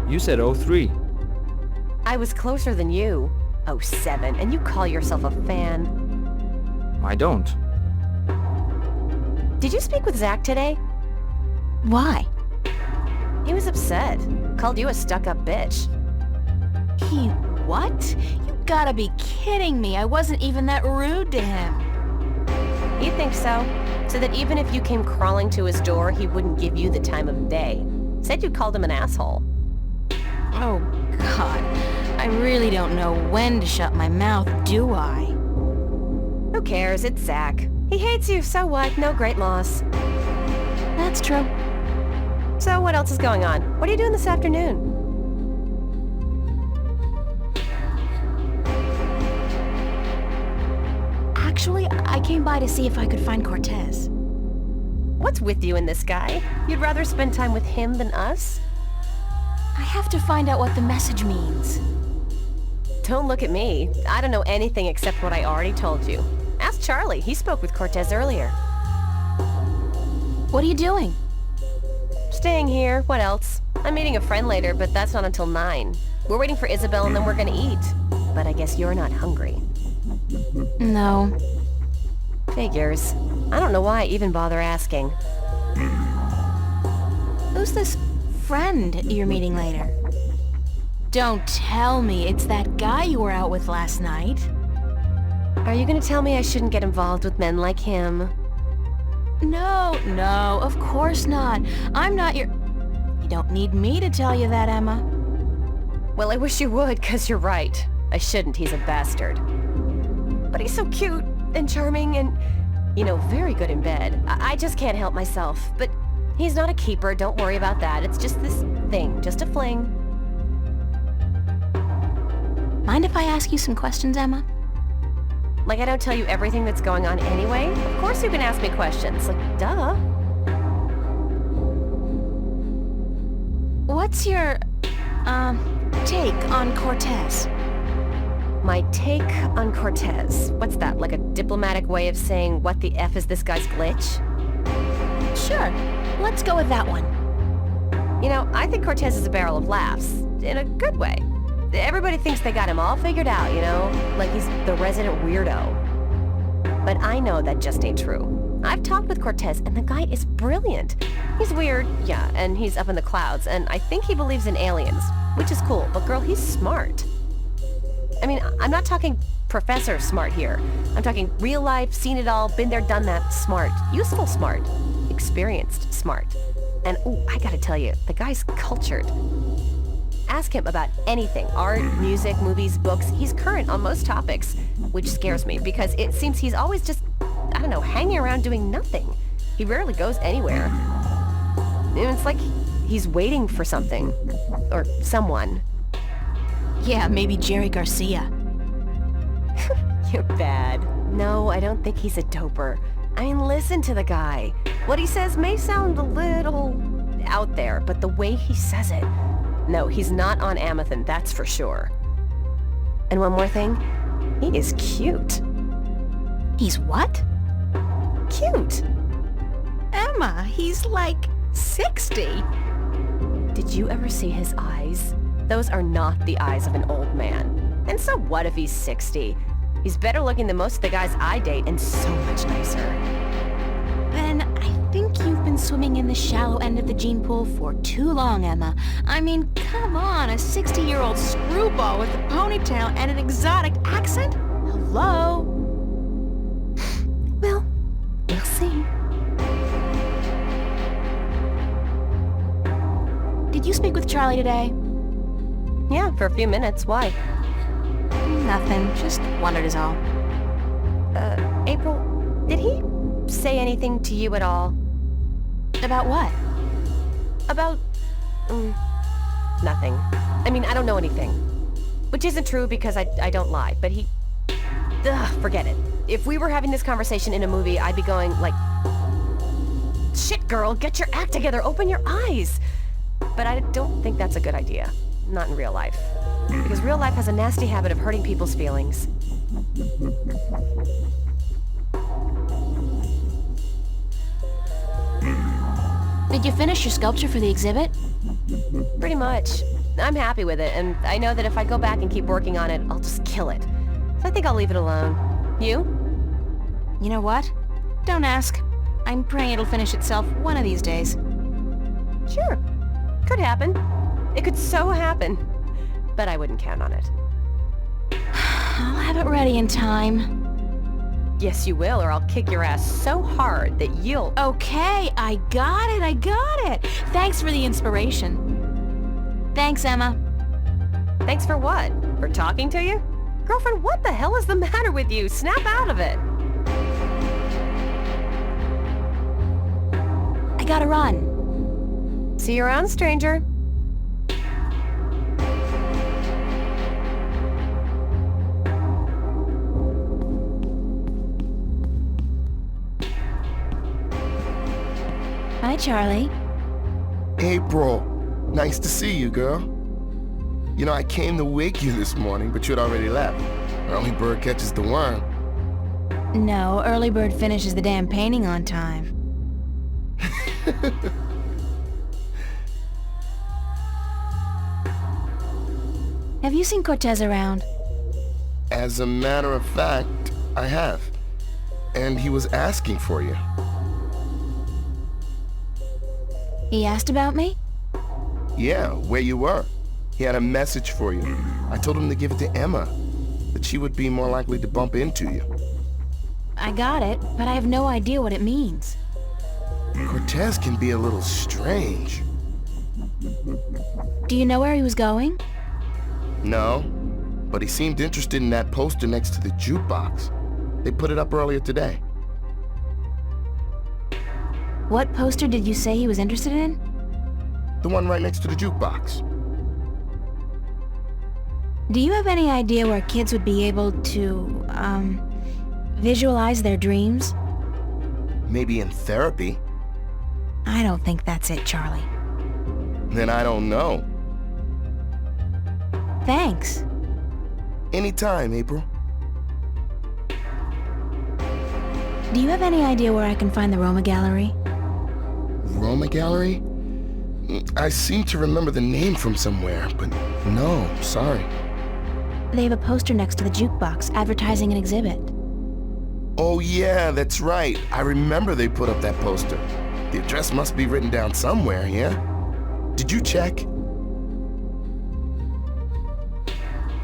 You said '03. I was closer than you. '07, and you call yourself a fan. I don't. Did you speak with Zach today? Why? He was upset. Called you a stuck-up bitch. He what? You gotta be kidding me. I wasn't even that rude to him. He thinks so. So that even if you came crawling to his door, he wouldn't give you the time of day. Said you called him an asshole. Oh, God. I really don't know when to shut my mouth, do I? Who cares? It's Zach. He hates you, so what? No great loss. That's true. So what else is going on? What are you doing this afternoon? Actually, I came by to see if I could find Cortez. What's with you and this guy? You'd rather spend time with him than us? I have to find out what the message means. Don't look at me. I don't know anything except what I already told you. Ask Charlie. He spoke with Cortez earlier. What are you doing? Staying here. What else? I'm meeting a friend later, but that's not until 9. We're waiting for Isabel and then we're gonna eat. But I guess you're not hungry. No. Figures. I don't know why I even bother asking. Who's this friend you're meeting later? Don't tell me it's that guy you were out with last night. Are you gonna tell me I shouldn't get involved with men like him? No, of course not. I'm not your... You don't need me to tell you that, Emma. Well, I wish you would, 'cause you're right. I shouldn't, he's a bastard. But he's so cute and charming and, you know, very good in bed. I just can't help myself. But he's not a keeper, don't worry about that. It's just this thing, just a fling. Mind if I ask you some questions, Emma? Like I don't tell you everything that's going on anyway? Of course you can ask me questions, like, duh. What's your, take on Cortez? My take on Cortez. What's that, like a diplomatic way of saying what the F is this guy's glitch? Sure, let's go with that one. You know, I think Cortez is a barrel of laughs, in a good way. Everybody thinks they got him all figured out, you know? Like he's the resident weirdo. But I know that just ain't true. I've talked with Cortez, and the guy is brilliant. He's weird, yeah, and he's up in the clouds, and I think he believes in aliens, which is cool, but girl, he's smart. I mean, I'm not talking professor smart here. I'm talking real life, seen it all, been there, done that, smart. Useful smart. Experienced smart. And, ooh, I gotta tell you, the guy's cultured. Ask him about anything, art, music, movies, books. He's current on most topics, which scares me because it seems he's always just, I don't know, hanging around doing nothing. He rarely goes anywhere. And it's like he's waiting for something. Or someone. Yeah, maybe Jerry Garcia. You're bad. No, I don't think he's a doper. I mean, listen to the guy. What he says may sound a little out there, but the way he says it... No, he's not on Amethyst, that's for sure. And one more thing, he is cute. He's what? Cute. Emma, he's like 60. Did you ever see his eyes? Those are not the eyes of an old man. And so what if he's 60? He's better looking than most of the guys I date and so much nicer. Then I think you've been swimming in the shallow end of the gene pool for too long, Emma. I mean, come on, a 60-year-old screwball with a ponytail and an exotic accent? Hello? Well, we'll see. Did you speak with Charlie today? Yeah, for a few minutes. Why? Nothing. Just wondered is all. April, did he say anything to you at all? About what? About, Nothing. I mean, I don't know anything. Which isn't true because I don't lie, but he... Ugh, forget it. If we were having this conversation in a movie, I'd be going, like... Shit, girl, get your act together, open your eyes! But I don't think that's a good idea. Not in real life. Because real life has a nasty habit of hurting people's feelings. Did you finish your sculpture for the exhibit? Pretty much. I'm happy with it, and I know that if I go back and keep working on it, I'll just kill it. So I think I'll leave it alone. You? You know what? Don't ask. I'm praying it'll finish itself one of these days. Sure. Could happen. It could so happen. But I wouldn't count on it. I'll have it ready in time. Yes, you will, or I'll kick your ass so hard that you'll... Okay, I got it. Thanks for the inspiration. Thanks, Emma. Thanks for what? For talking to you? Girlfriend, what the hell is the matter with you? Snap out of it. I gotta run. See you around, stranger. Hi, Charlie. April, nice to see you, girl. You know, I came to wake you this morning, but you'd already left. Early bird catches the worm. No, early bird finishes the damn painting on time. Have you seen Cortez around? As a matter of fact, I have. And he was asking for you. He asked about me? Yeah, where you were. He had a message for you. I told him to give it to Emma, that she would be more likely to bump into you. I got it, but I have no idea what it means. Cortez can be a little strange. Do you know where he was going? No, but he seemed interested in that poster next to the jukebox. They put it up earlier today. What poster did you say he was interested in? The one right next to the jukebox. Do you have any idea where kids would be able to, visualize their dreams? Maybe in therapy. I don't think that's it, Charlie. Then I don't know. Thanks. Anytime, April. Do you have any idea where I can find the Roma Gallery? Roma Gallery? I seem to remember the name from somewhere, but no, sorry. They have a poster next to the jukebox advertising an exhibit. Oh yeah, that's right. I remember they put up that poster. The address must be written down somewhere, yeah? Did you check?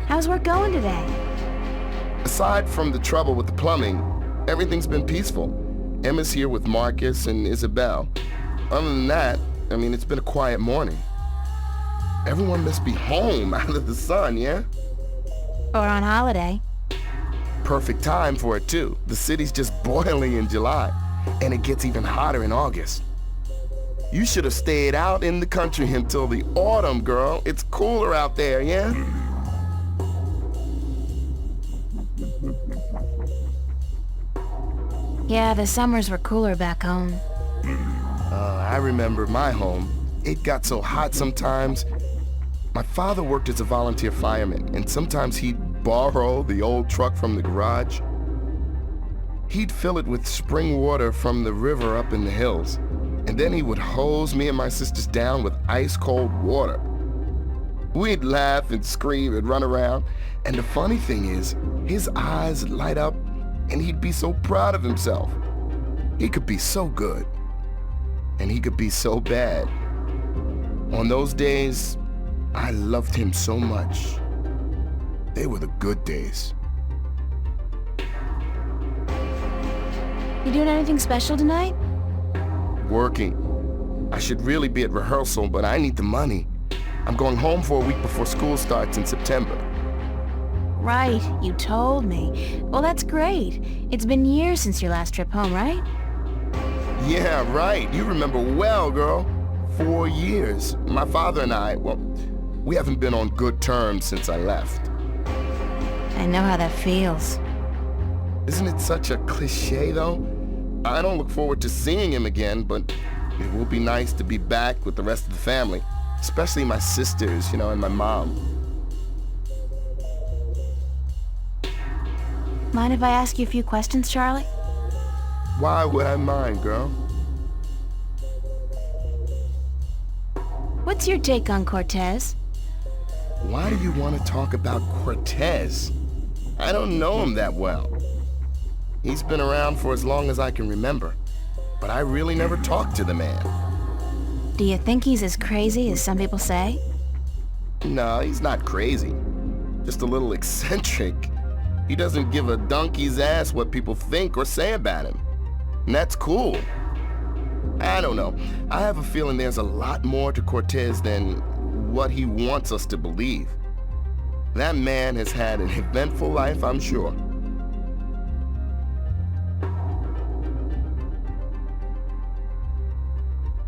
How's work going today? Aside from the trouble with the plumbing, everything's been peaceful. Emma's here with Marcus and Isabel. Other than that, I mean, it's been a quiet morning. Everyone must be home out of the sun, yeah? Or on holiday. Perfect time for it, too. The city's just boiling in July, and it gets even hotter in August. You should have stayed out in the country until the autumn, girl. It's cooler out there, yeah? Yeah, the summers were cooler back home. I remember my home. It got so hot sometimes. My father worked as a volunteer fireman, and sometimes he'd borrow the old truck from the garage. He'd fill it with spring water from the river up in the hills, and then he would hose me and my sisters down with ice-cold water. We'd laugh and scream and run around, and the funny thing is, his eyes would light up, and he'd be so proud of himself. He could be so good, and he could be so bad. On those days, I loved him so much. They were the good days. You doing anything special tonight? Working. I should really be at rehearsal, but I need the money. I'm going home for a week before school starts in September. Right, you told me. Well, that's great. It's been years since your last trip home, right? Yeah, right. You remember well, girl. 4 years. My father and I, well, We haven't been on good terms since I left. I know how that feels. Isn't it such a cliche, though? I don't look forward to seeing him again, but it will be nice to be back with the rest of the family, especially my sisters, and my mom. Mind if I ask you a few questions, Charlie? Why would I mind, girl? What's your take on Cortez? Why do you want to talk about Cortez? I don't know him that well. He's been around for as long as I can remember, but I really never talked to the man. Do you think he's as crazy as some people say? No, he's not crazy. Just a little eccentric. He doesn't give a donkey's ass what people think or say about him. And that's cool. I don't know. I have a feeling there's a lot more to Cortez than what he wants us to believe. That man has had an eventful life, I'm sure.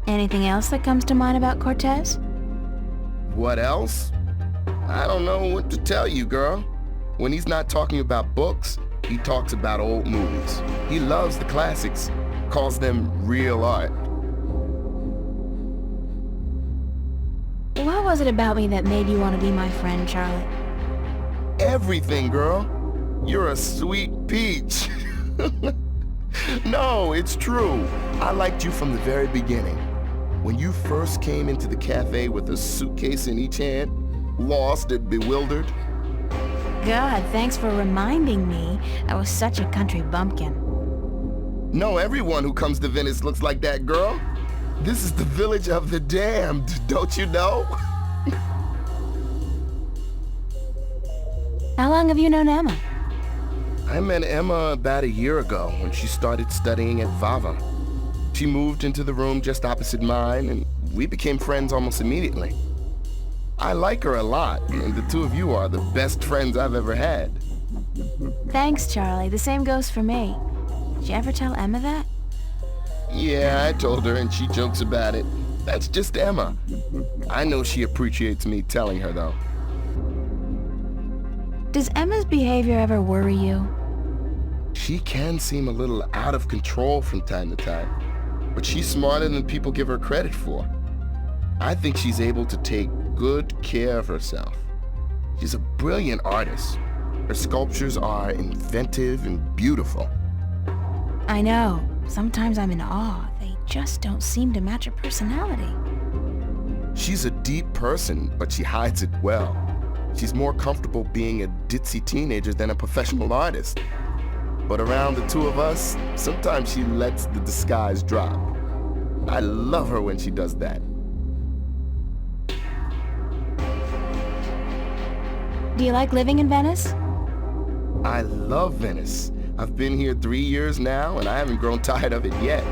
Anything else that comes to mind about Cortez? What else? I don't know what to tell you, girl. When he's not talking about books, he talks about old movies. He loves the classics, calls them real art. What was it about me that made you want to be my friend, Charlie? Everything, girl. You're a sweet peach. No, it's true. I liked you from the very beginning. When you first came into the cafe with a suitcase in each hand, lost and bewildered. God, thanks for reminding me I was such a country bumpkin. No, everyone who comes to Venice looks like that, girl. This is the village of the damned, don't you know? How long have you known Emma? I met Emma about a year ago when she started studying at Vava. She moved into the room just opposite mine, and we became friends almost immediately. I like her a lot, and the two of you are the best friends I've ever had. Thanks, Charlie. The same goes for me. Did you ever tell Emma that? Yeah, I told her, and she jokes about it. That's just Emma. I know she appreciates me telling her, though. Does Emma's behavior ever worry you? She can seem a little out of control from time to time, but she's smarter than people give her credit for. I think she's able to take good care of herself. She's a brilliant artist. Her sculptures are inventive and beautiful. I know. Sometimes I'm in awe. They just don't seem to match her personality. She's a deep person, but she hides it well. She's more comfortable being a ditzy teenager than a professional artist. But around the two of us, sometimes she lets the disguise drop. I love her when she does that. Do you like living in Venice? I love Venice. I've been here 3 years now, and I haven't grown tired of it yet.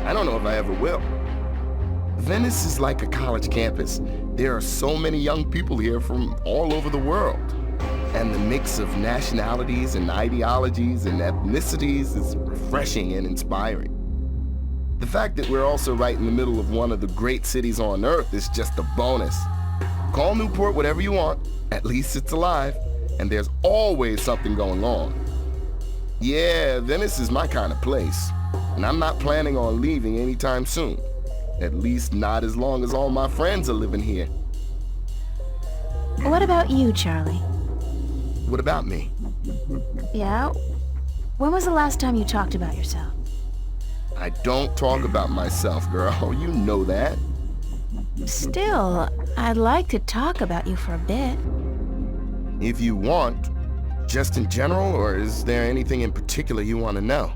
I don't know if I ever will. Venice is like a college campus. There are so many young people here from all over the world. And the mix of nationalities and ideologies and ethnicities is refreshing and inspiring. The fact that we're also right in the middle of one of the great cities on Earth is just a bonus. Call Newport whatever you want, at least it's alive, and there's always something going on. Yeah, Venice is my kind of place, and I'm not planning on leaving anytime soon. At least not as long as all my friends are living here. What about you, Charlie? What about me? Yeah? When was the last time you talked about yourself? I don't talk about myself, girl. You know that. Still, I'd like to talk about you for a bit. If you want. Just in general, or is there anything in particular you want to know?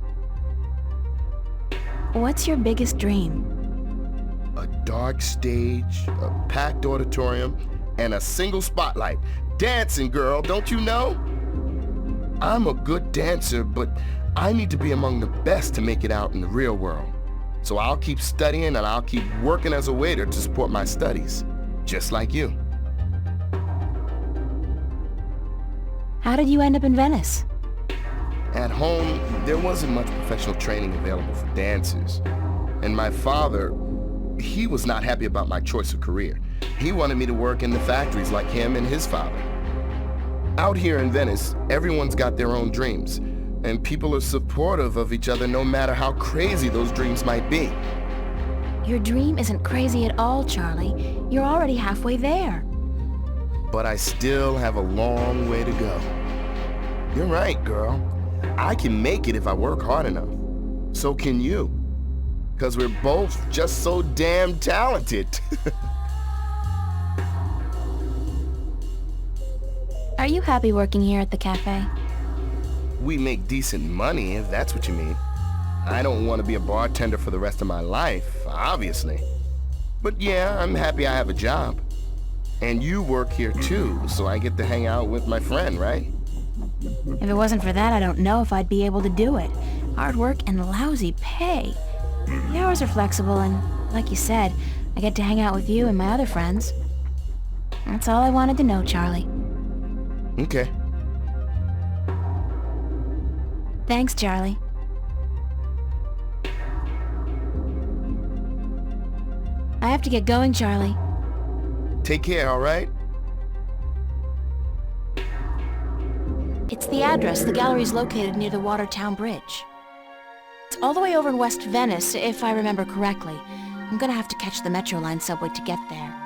What's your biggest dream? A dark stage, a packed auditorium, and a single spotlight. Dancing, girl, don't you know? I'm a good dancer, but I need to be among the best to make it out in the real world. So I'll keep studying and I'll keep working as a waiter to support my studies, just like you. How did you end up in Venice? At home, there wasn't much professional training available for dancers. And my father, he was not happy about my choice of career. He wanted me to work in the factories like him and his father. Out here in Venice, everyone's got their own dreams, and people are supportive of each other no matter how crazy those dreams might be. Your dream isn't crazy at all, Charlie. You're already halfway there. But I still have a long way to go. You're right, girl. I can make it if I work hard enough. So can you. 'Cause we're both just so damn talented. Are you happy working here at the cafe? We make decent money, if that's what you mean. I don't want to be a bartender for the rest of my life, obviously. But yeah, I'm happy I have a job. And you work here too, so I get to hang out with my friend, right? If it wasn't for that, I don't know if I'd be able to do it. Hard work and lousy pay. The hours are flexible and, like you said, I get to hang out with you and my other friends. That's all I wanted to know, Charlie. Okay. Thanks, Charlie. I have to get going, Charlie. Take care, all right? It's the address. The gallery's located near the Watertown Bridge. It's all the way over in West Venice, if I remember correctly. I'm gonna have to catch the Metro Line subway to get there.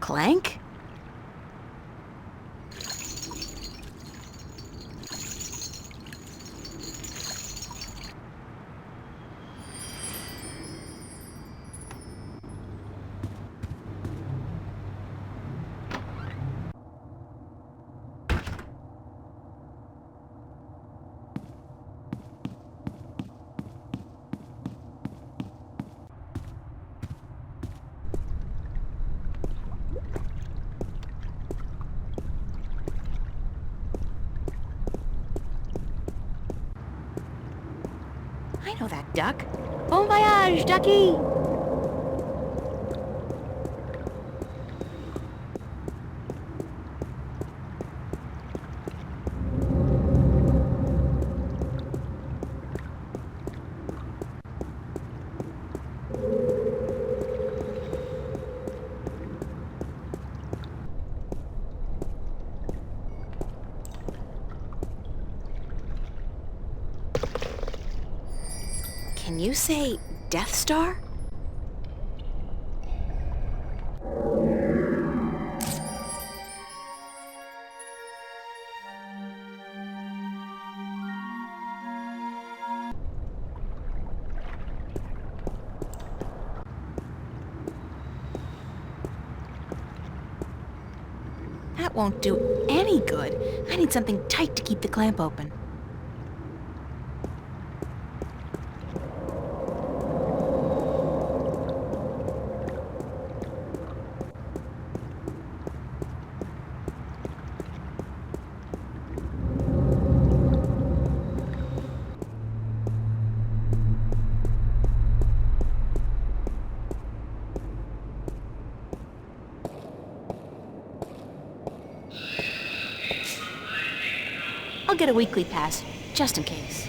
Clank? I know that duck. Bon voyage, ducky! Can you say Death Star? That won't do any good. I need something tight to keep the clamp open. get a weekly pass, just in case.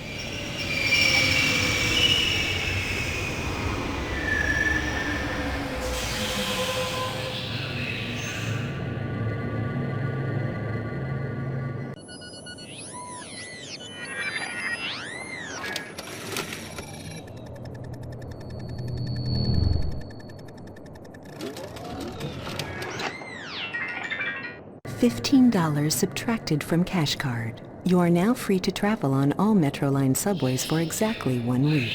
$15 subtracted from cash card. You are now free to travel on all Metroline subways for exactly 1 week.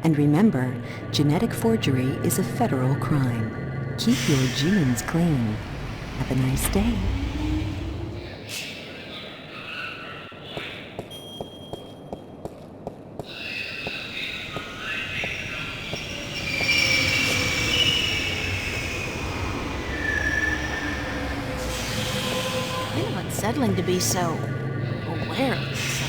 And remember, genetic forgery is a federal crime. Keep your genes clean. Have a nice day. Kind of unsettling to be so aware of yourself.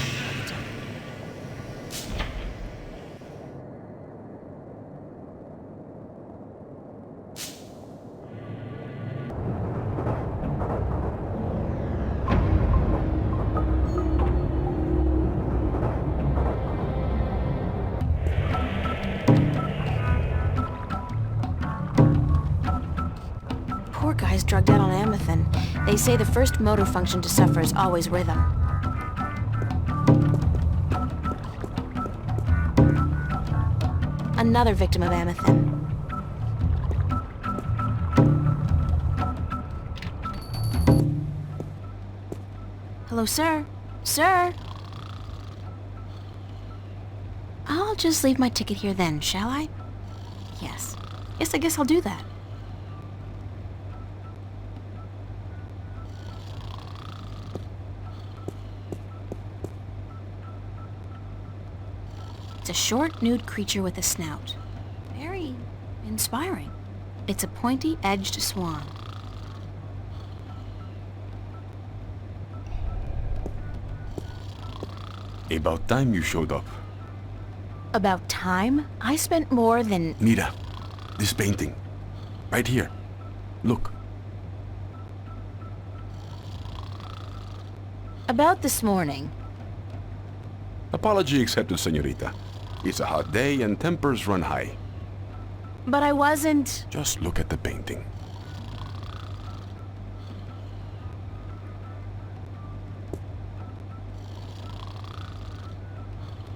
Poor guy's drugged out on Amethyst. They say the first motor function to suffer is always rhythm. Another victim of Amethyst. Hello, sir? Sir? I'll just leave my ticket here then, shall I? Yes. Yes, I guess I'll do that. It's a short, nude creature with a snout. Very inspiring. It's a pointy-edged swan. About time you showed up. About time? I spent more than... Mira, this painting. Right here. Look. About this morning. Apology accepted, señorita. It's a hot day and tempers run high. But I wasn't... Just look at the painting.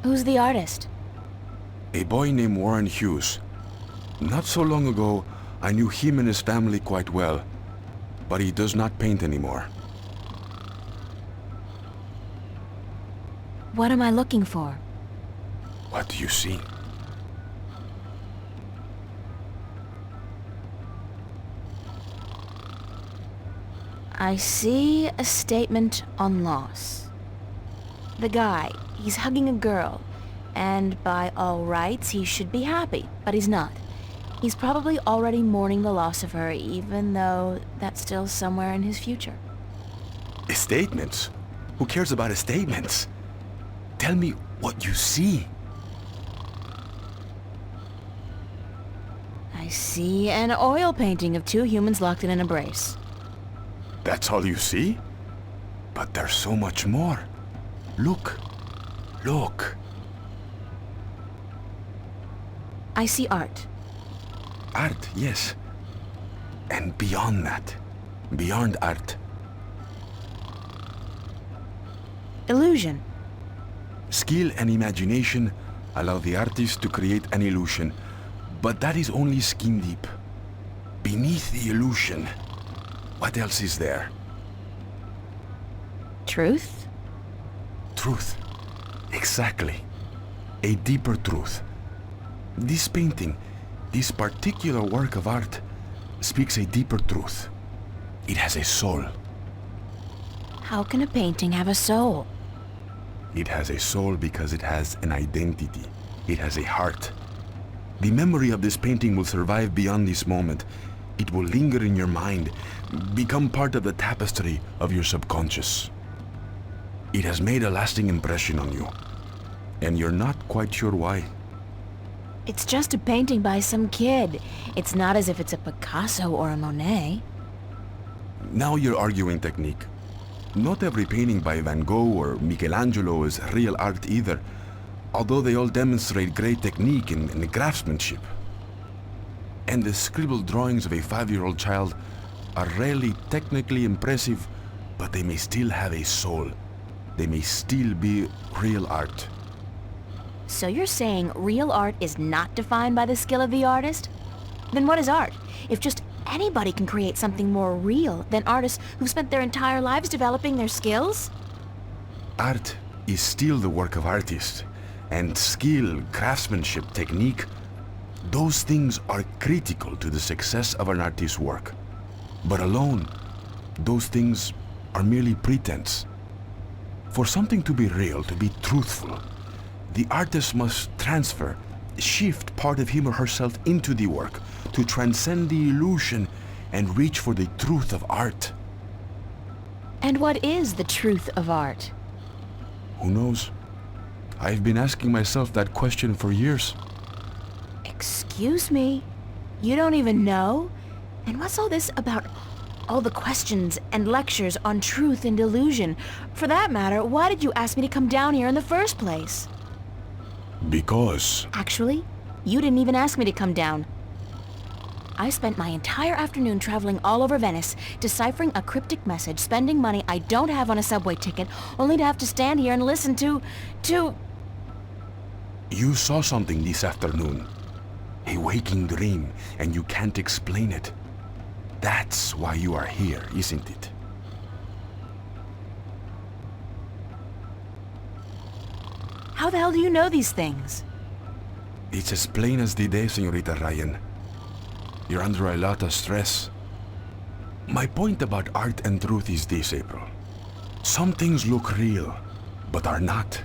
Who's the artist? A boy named Warren Hughes. Not so long ago, I knew him and his family quite well, but he does not paint anymore. What am I looking for? What do you see? I see a statement on loss. The guy, he's hugging a girl, and by all rights, he should be happy, but he's not. He's probably already mourning the loss of her, even though that's still somewhere in his future. Statements? Who cares about statements? Tell me what you see. I see an oil painting of two humans locked in an embrace. That's all you see? But there's so much more. Look. Look. I see art. Art, yes. And beyond that. Beyond art. Illusion. Skill and imagination allow the artist to create an illusion, but that is only skin deep. Beneath the illusion, what else is there? Truth? Truth. Exactly. A deeper truth. This painting, this particular work of art, speaks a deeper truth. It has a soul. How can a painting have a soul? It has a soul because it has an identity. It has a heart. The memory of this painting will survive beyond this moment. It will linger in your mind, become part of the tapestry of your subconscious. It has made a lasting impression on you, and you're not quite sure why. It's just a painting by some kid. It's not as if it's a Picasso or a Monet. Now you're arguing technique. Not every painting by Van Gogh or Michelangelo is real art either, although they all demonstrate great technique and craftsmanship. And the scribbled drawings of a 5-year-old child are rarely technically impressive, but they may still have a soul. They may still be real art. So you're saying real art is not defined by the skill of the artist? Then what is art? If just anybody can create something more real than artists who've spent their entire lives developing their skills? Art is still the work of artists, and skill, craftsmanship, technique, those things are critical to the success of an artist's work. But alone, those things are merely pretense. For something to be real, to be truthful, the artist must shift part of him or herself into the work to transcend the illusion and reach for the truth of art. And what is the truth of art? Who knows? I've been asking myself that question for years. Excuse me? You don't even know? And what's all this about all the questions and lectures on truth and illusion? For that matter, why did you ask me to come down here in the first place? Because... Actually, you didn't even ask me to come down. I spent my entire afternoon traveling all over Venice, deciphering a cryptic message, spending money I don't have on a subway ticket, only to have to stand here and listen to... You saw something this afternoon. A waking dream, and you can't explain it. That's why you are here, isn't it? How the hell do you know these things? It's as plain as the day, Señorita Ryan. You're under a lot of stress. My point about art and truth is this, April. Some things look real, but are not.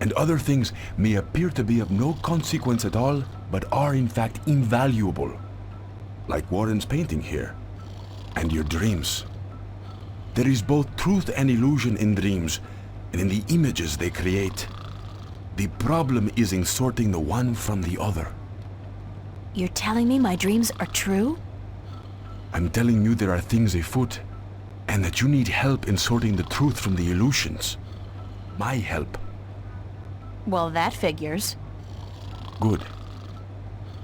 And other things may appear to be of no consequence at all, but are in fact invaluable. Like Warren's painting here, and your dreams. There is both truth and illusion in dreams, and in the images they create. The problem is in sorting the one from the other. You're telling me my dreams are true? I'm telling you there are things afoot, and that you need help in sorting the truth from the illusions. My help. Well, that figures. Good.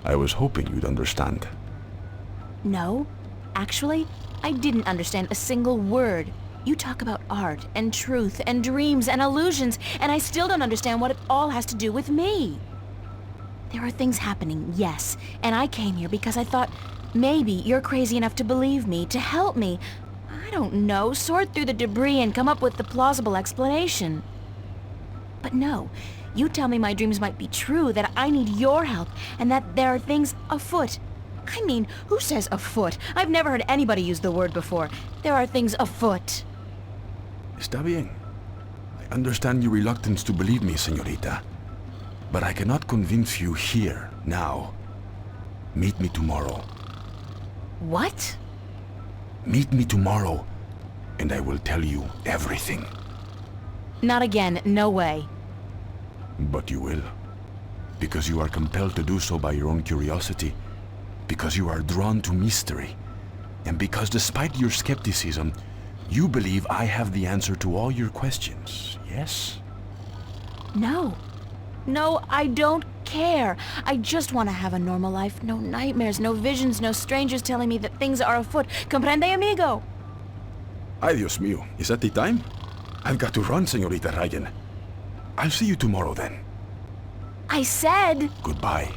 I was hoping you'd understand. No, actually, I didn't understand a single word. You talk about art and truth and dreams and illusions, and I still don't understand what it all has to do with me. There are things happening, yes, and I came here because I thought maybe you're crazy enough to believe me, to help me. I don't know, sort through the debris and come up with the plausible explanation. But no, you tell me my dreams might be true, that I need your help, and that there are things afoot. I mean, who says afoot? I've never heard anybody use the word before. There are things afoot. Está bien. I understand your reluctance to believe me, señorita. But I cannot convince you here, now. Meet me tomorrow. What? Meet me tomorrow, and I will tell you everything. Not again, no way. But you will. Because you are compelled to do so by your own curiosity. Because you are drawn to mystery. And because despite your skepticism, you believe I have the answer to all your questions, yes? No. No, I don't care. I just want to have a normal life. No nightmares, no visions, no strangers telling me that things are afoot. Comprende, amigo? Ay, Dios mío. Is that the time? I've got to run, señorita Ryan. I'll see you tomorrow then. I said... Goodbye.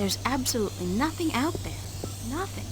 There's absolutely nothing out there. Nothing.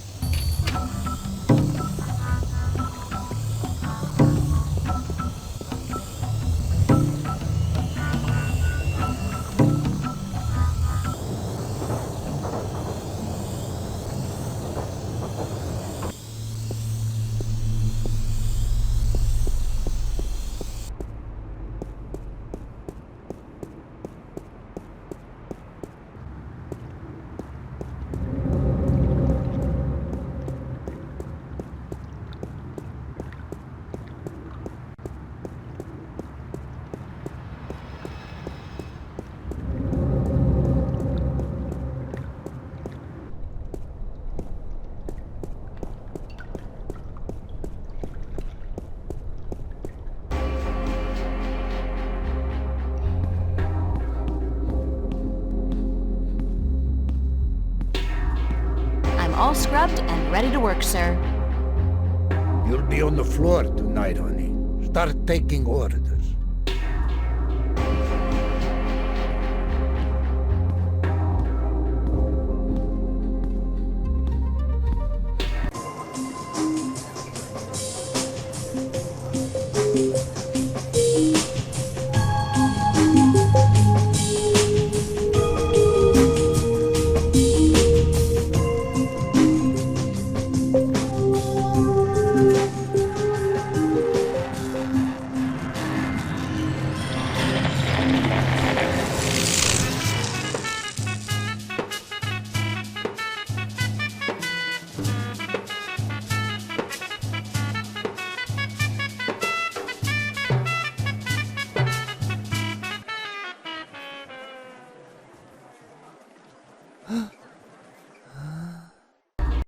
All scrubbed and ready to work, sir. You'll be on the floor tonight, honey. Start taking orders.